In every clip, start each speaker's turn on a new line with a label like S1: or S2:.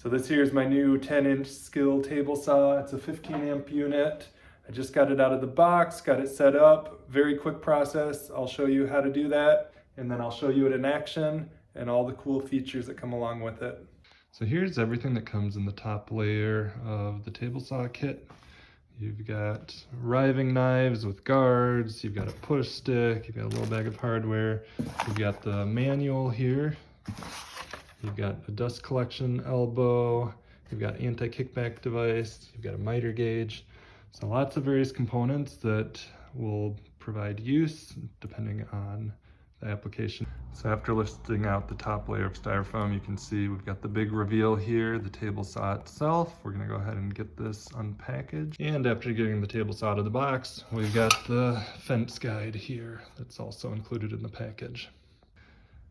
S1: So this here is my new 10-inch Skil Table Saw. It's a 15 amp unit. I just got it out of the box, got it set up. Very quick process. I'll show you how to do that, and then I'll show you it in action and all the cool features that come along with it. So here's everything that comes in the top layer of the table saw kit. You've got riving knives with guards, you've got a push stick, you've got a little bag of hardware, you've got the manual here, you've got a dust collection elbow, you've got anti-kickback device, you've got a miter gauge. So lots of various components that will provide use depending on the application. So after lifting out the top layer of styrofoam, you can see we've got the big reveal here, the table saw itself. We're gonna go ahead and get this unpackaged. And after getting the table saw out of the box, we've got the fence guide here that's also included in the package.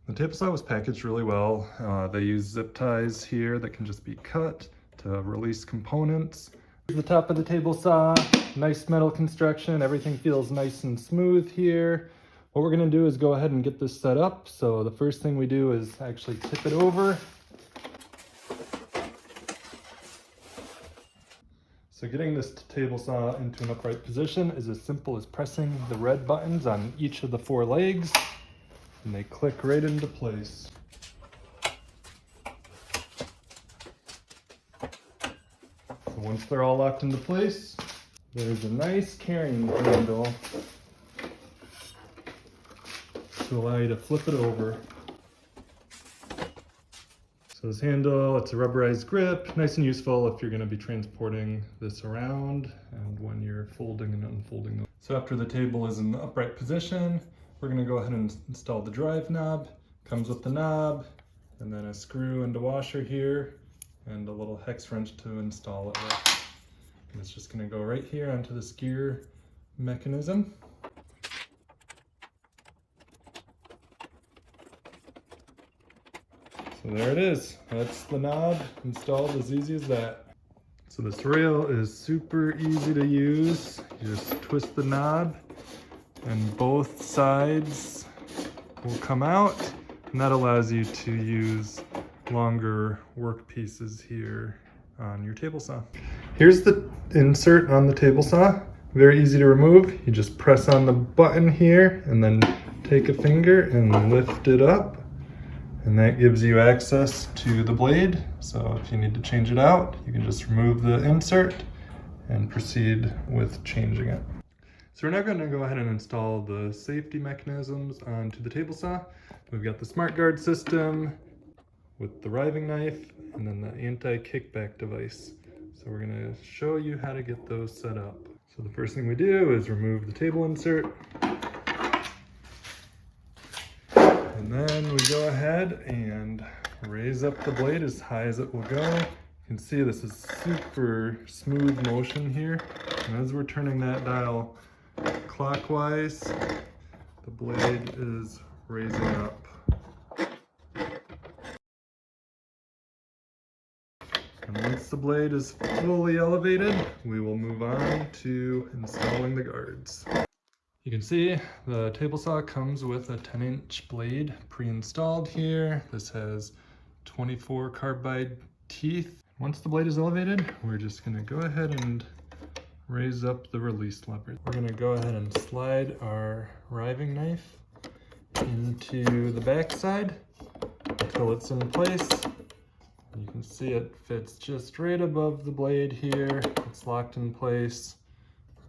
S1: The table saw was packaged really well. They use zip ties here that can just be cut to release components. The top of the table saw, nice metal construction. Everything feels nice and smooth here. What we're gonna do is go ahead and get this set up. So the first thing we do is actually tip it over. So getting this table saw into an upright position is as simple as pressing the red buttons on each of the 4 legs, and they click right into place. So once they're all locked into place, there's a nice carrying handle to allow you to flip it over. So this handle, it's a rubberized grip, nice and useful if you're going to be transporting this around and when you're folding and unfolding. So after the table is in the upright position, we're going to go ahead and install the drive knob. Comes with the knob and then a screw and a washer here and a little hex wrench to install it with. And it's just going to go right here onto the gear mechanism. So there it is. That's the knob installed, as easy as that. So this rail is super easy to use. You just twist the knob and both sides will come out, and that allows you to use longer work pieces here on your table saw. Here's the insert on the table saw. Very easy to remove. You just press on the button here and then take a finger and lift it up. And that gives you access to the blade. So if you need to change it out, you can just remove the insert and proceed with changing it. So we're now going to go ahead and install the safety mechanisms onto the table saw. We've got the smart guard system with the riving knife and then the anti-kickback device. So we're going to show you how to get those set up. So the first thing we do is remove the table insert. And then we go ahead and raise up the blade as high as it will go. You can see this is super smooth motion here. And as we're turning that dial clockwise, the blade is raising up. And once the blade is fully elevated, we will move on to installing the guards. You can see the table saw comes with a 10-inch blade pre-installed here. This has 24 carbide teeth. Once the blade is elevated, we're just gonna go ahead and raise up the release lever. We're gonna go ahead and slide our riving knife into the back side until it's in place. You can see it fits just right above the blade here. It's locked in place.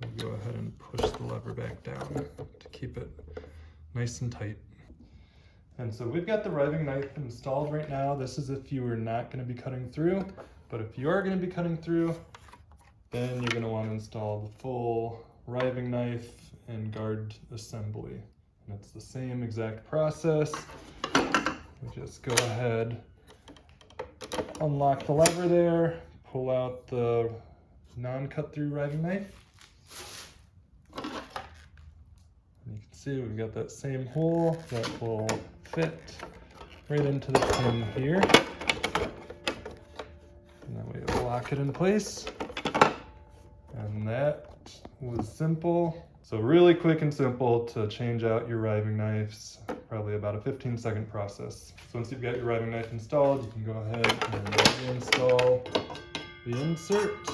S1: We'll go ahead and push the lever back down to keep it nice and tight. And so we've got the riving knife installed right now. This is if you are not going to be cutting through, but if you are going to be cutting through, then you're going to want to install the full riving knife and guard assembly. And it's the same exact process. We just go ahead, unlock the lever there, pull out the non-cut through riving knife. You can see we've got that same hole that will fit right into the pin here. And then we lock it in place. And that was simple. So really quick and simple to change out your riving knives. probably about a 15-second process. So once you've got your riving knife installed, you can go ahead and reinstall the insert.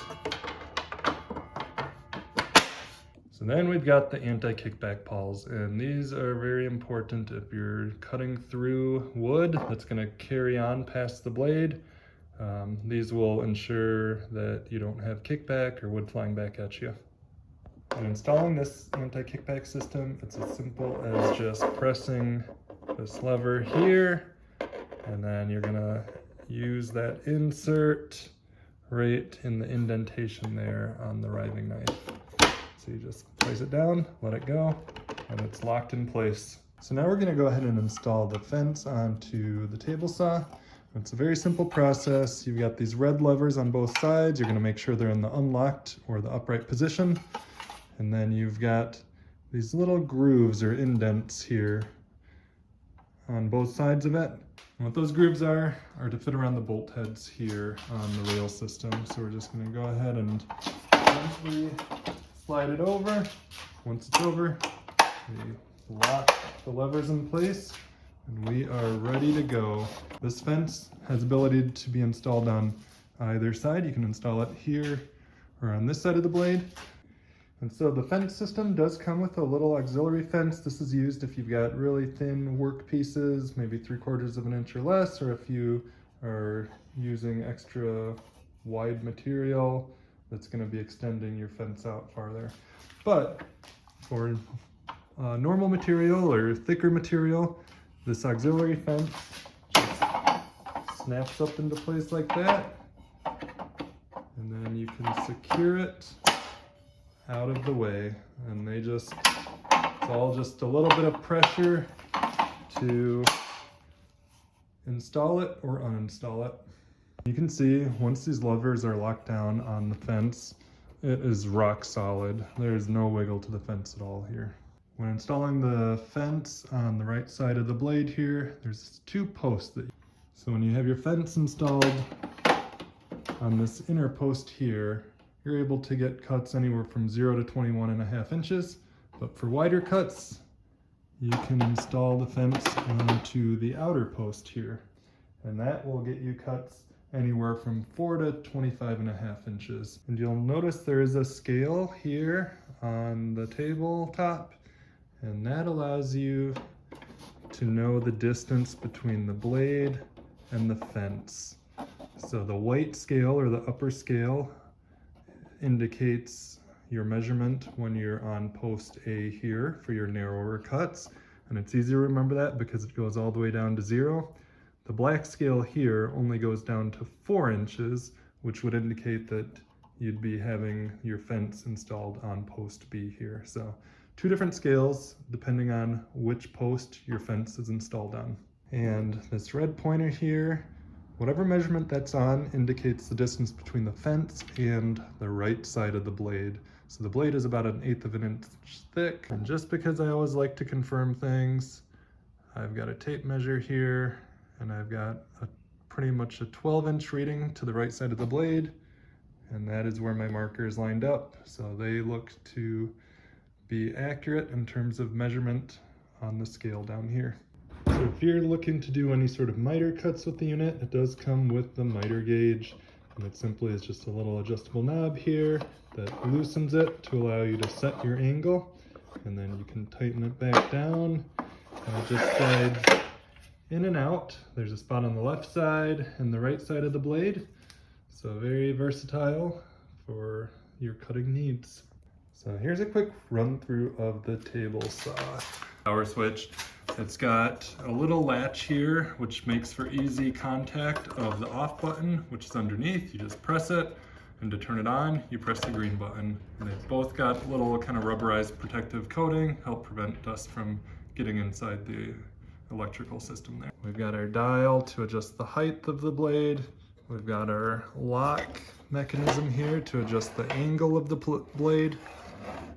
S1: So then we've got the anti-kickback pawls, and these are very important if you're cutting through wood that's going to carry on past the blade. These will ensure that you don't have kickback or wood flying back at you. And installing this anti-kickback system, it's as simple as just pressing this lever here, and then you're gonna use that insert right in the indentation there on the riving knife. So you just place it down, let it go, and it's locked in place. So now we're gonna go ahead and install the fence onto the table saw. It's a very simple process. You've got these red levers on both sides. You're gonna make sure they're in the unlocked or the upright position. And then you've got these little grooves or indents here on both sides of it. And what those grooves are to fit around the bolt heads here on the rail system. So we're just gonna go ahead and gently slide it over. Once it's over, we lock the levers in place and we are ready to go. This fence has ability to be installed on either side. You can install it here or on this side of the blade. And so the fence system does come with a little auxiliary fence. This is used if you've got really thin work pieces, maybe 3/4 of an inch or less, or if you are using extra wide material that's going to be extending your fence out farther. But for normal material or thicker material, this auxiliary fence just snaps up into place like that. And then you can secure it out of the way, and it's all just a little bit of pressure to install it or uninstall it. You can see once these levers are locked down on the fence, it is rock solid. There's no wiggle to the fence at all here. When installing the fence on the right side of the blade here, there's 2 posts so when you have your fence installed on this inner post here, you're able to get cuts anywhere from 0 to 21.5 inches. But for wider cuts, you can install the fence onto the outer post here. And that will get you cuts anywhere from 4 to 25.5 inches. And you'll notice there is a scale here on the tabletop, and that allows you to know the distance between the blade and the fence. So the white scale or the upper scale indicates your measurement when you're on post A here for your narrower cuts. And it's easy to remember that because it goes all the way down to 0. The black scale here only goes down to 4 inches, which would indicate that you'd be having your fence installed on post B here. So 2 different scales depending on which post your fence is installed on. And this red pointer here, whatever measurement that's on indicates the distance between the fence and the right side of the blade. So the blade is about 1/8 of an inch thick. And just because I always like to confirm things, I've got a tape measure here, and I've got pretty much a 12-inch reading to the right side of the blade, and that is where my marker is lined up. So they look to be accurate in terms of measurement on the scale down here. So if you're looking to do any sort of miter cuts with the unit, it does come with the miter gauge, and it simply is just a little adjustable knob here that loosens it to allow you to set your angle, and then you can tighten it back down, and it just slides in and out. There's a spot on the left side and the right side of the blade, so very versatile for your cutting needs. So here's a quick run through of the table saw. Power switch. It's got a little latch here, which makes for easy contact of the off button, which is underneath. You just press it, and to turn it on, you press the green button. And they've both got little kind of rubberized protective coating, help prevent dust from getting inside the electrical system there. We've got our dial to adjust the height of the blade. We've got our lock mechanism here to adjust the angle of the blade.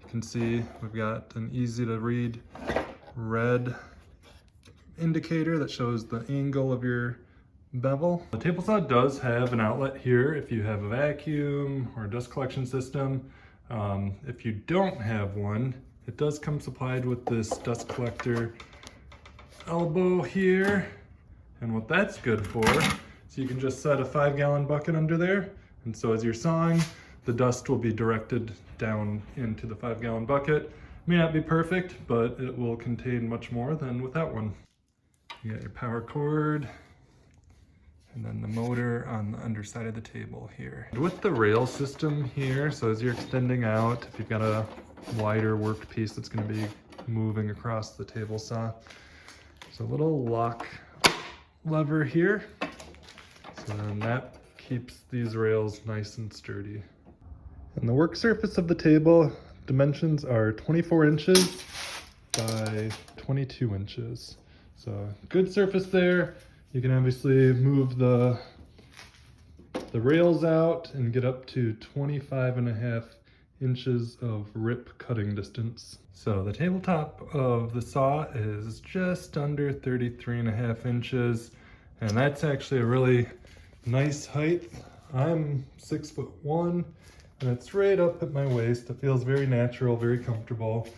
S1: You can see we've got an easy to read red indicator that shows the angle of your bevel. The table saw does have an outlet here if you have a vacuum or a dust collection system. If you don't have one, it does come supplied with this dust collector elbow here. And what that's good for, so you can just set a 5-gallon bucket under there. And so as you're sawing, the dust will be directed down into the 5-gallon bucket. May not be perfect, but it will contain much more than without one. You got your power cord, and then the motor on the underside of the table here. With the rail system here, so as you're extending out, if you've got a wider workpiece that's going to be moving across the table saw, there's a little lock lever here, so then that keeps these rails nice and sturdy. And the work surface of the table dimensions are 24 inches by 22 inches. So good surface there. You can obviously move the rails out and get up to 25.5 inches of rip cutting distance. So the tabletop of the saw is just under 33.5 inches, and that's actually a really nice height. I'm 6'1", and it's right up at my waist. It feels very natural, very comfortable.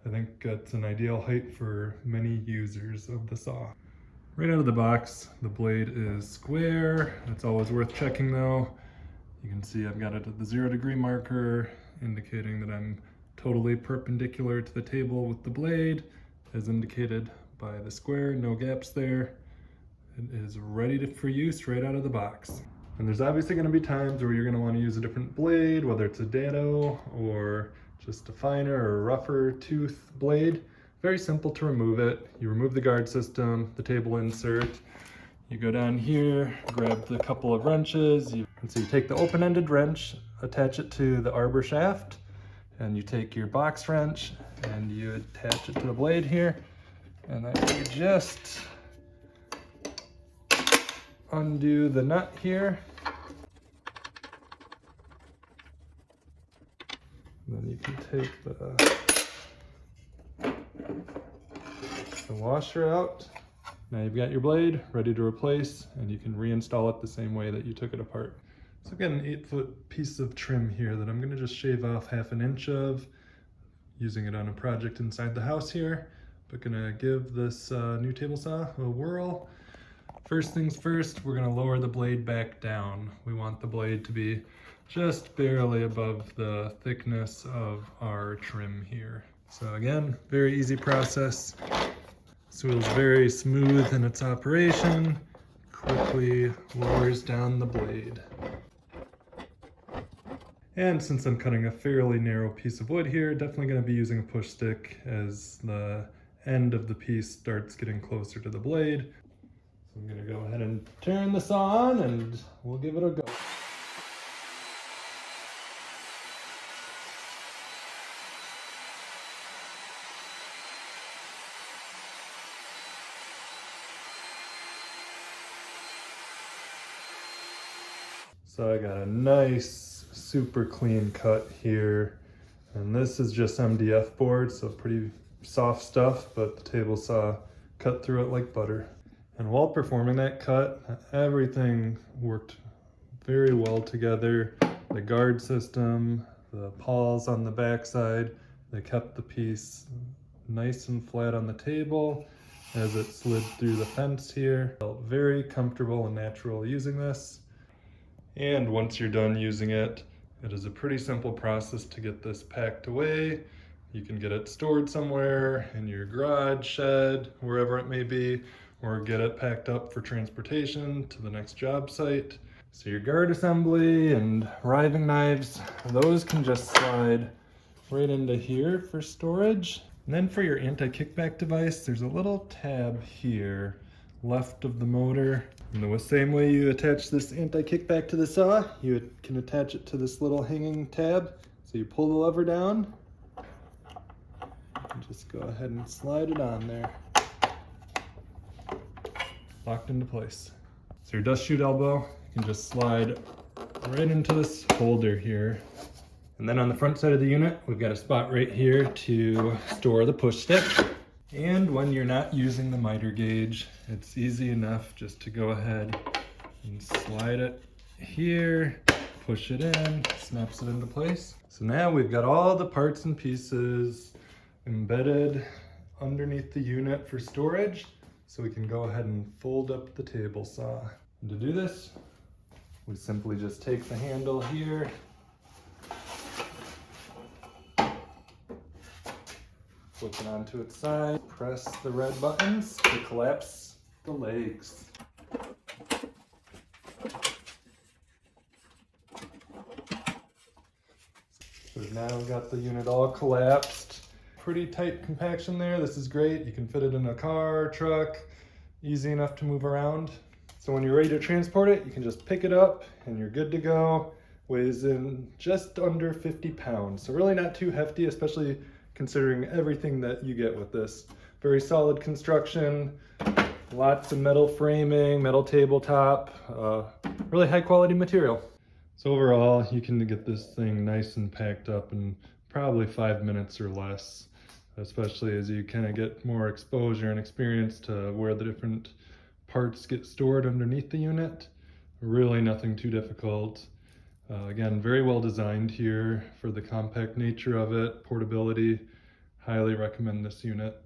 S1: I think it's an ideal height for many users of the saw. Right out of the box, the blade is square. It's always worth checking though. You can see I've got it at the 0-degree marker, indicating that I'm totally perpendicular to the table with the blade, as indicated by the square, no gaps there. It is ready for use right out of the box. And there's obviously going to be times where you're going to want to use a different blade, whether it's a dado or just a finer or rougher tooth blade. Very simple to remove it. You remove the guard system, the table insert. You go down here, grab the couple of wrenches. So you take the open-ended wrench, attach it to the arbor shaft, and you take your box wrench and you attach it to the blade here. And then you just undo the nut here. And then you can take the washer out. Now you've got your blade ready to replace, and you can reinstall it the same way that you took it apart. So I've got an 8-foot piece of trim here that I'm going to just shave off 1/2 inch of, using it on a project inside the house here, but gonna give this new table saw a whirl. First things first, we're gonna lower the blade back down. We want the blade to be just barely above the thickness of our trim here. So again, very easy process. This wheel's very smooth in its operation, quickly lowers down the blade. And since I'm cutting a fairly narrow piece of wood here, definitely going to be using a push stick as the end of the piece starts getting closer to the blade. So I'm going to go ahead and turn the saw on and we'll give it a go. So I got a nice, super clean cut here. And this is just MDF board, so pretty soft stuff, but the table saw cut through it like butter. And while performing that cut, everything worked very well together. The guard system, the pawls on the backside, they kept the piece nice and flat on the table as it slid through the fence here. Felt very comfortable and natural using this. And once you're done using it, it is a pretty simple process to get this packed away. You can get it stored somewhere in your garage, shed, wherever it may be, or get it packed up for transportation to the next job site. So your guard assembly and riving knives, those can just slide right into here for storage. And then for your anti-kickback device, there's a little tab here, left of the motor. And the same way you attach this anti-kickback to the saw, you can attach it to this little hanging tab. So you pull the lever down, and just go ahead and slide it on there. Locked into place. So your dust chute elbow, you can just slide right into this holder here. And then on the front side of the unit, we've got a spot right here to store the push stick. And when you're not using the miter gauge, it's easy enough just to go ahead and slide it here, push it in, snaps it into place. So now we've got all the parts and pieces embedded underneath the unit for storage. so we can go ahead and fold up the table saw. And to do this, we simply just take the handle here, flip it onto its side, press the red buttons to collapse the legs. So now we've got the unit all collapsed. Pretty tight compaction there. This is great. You can fit it in a car, truck, easy enough to move around. So when you're ready to transport it, you can just pick it up and you're good to go. Weighs in just under 50 pounds. So really not too hefty, especially considering everything that you get with this. Very solid construction, lots of metal framing, metal tabletop, really high quality material. So overall, you can get this thing nice and packed up in probably 5 minutes or less, especially as you kind of get more exposure and experience to where the different parts get stored underneath the unit. Really nothing too difficult. Again, very well designed here for the compact nature of it, portability. Highly recommend this unit.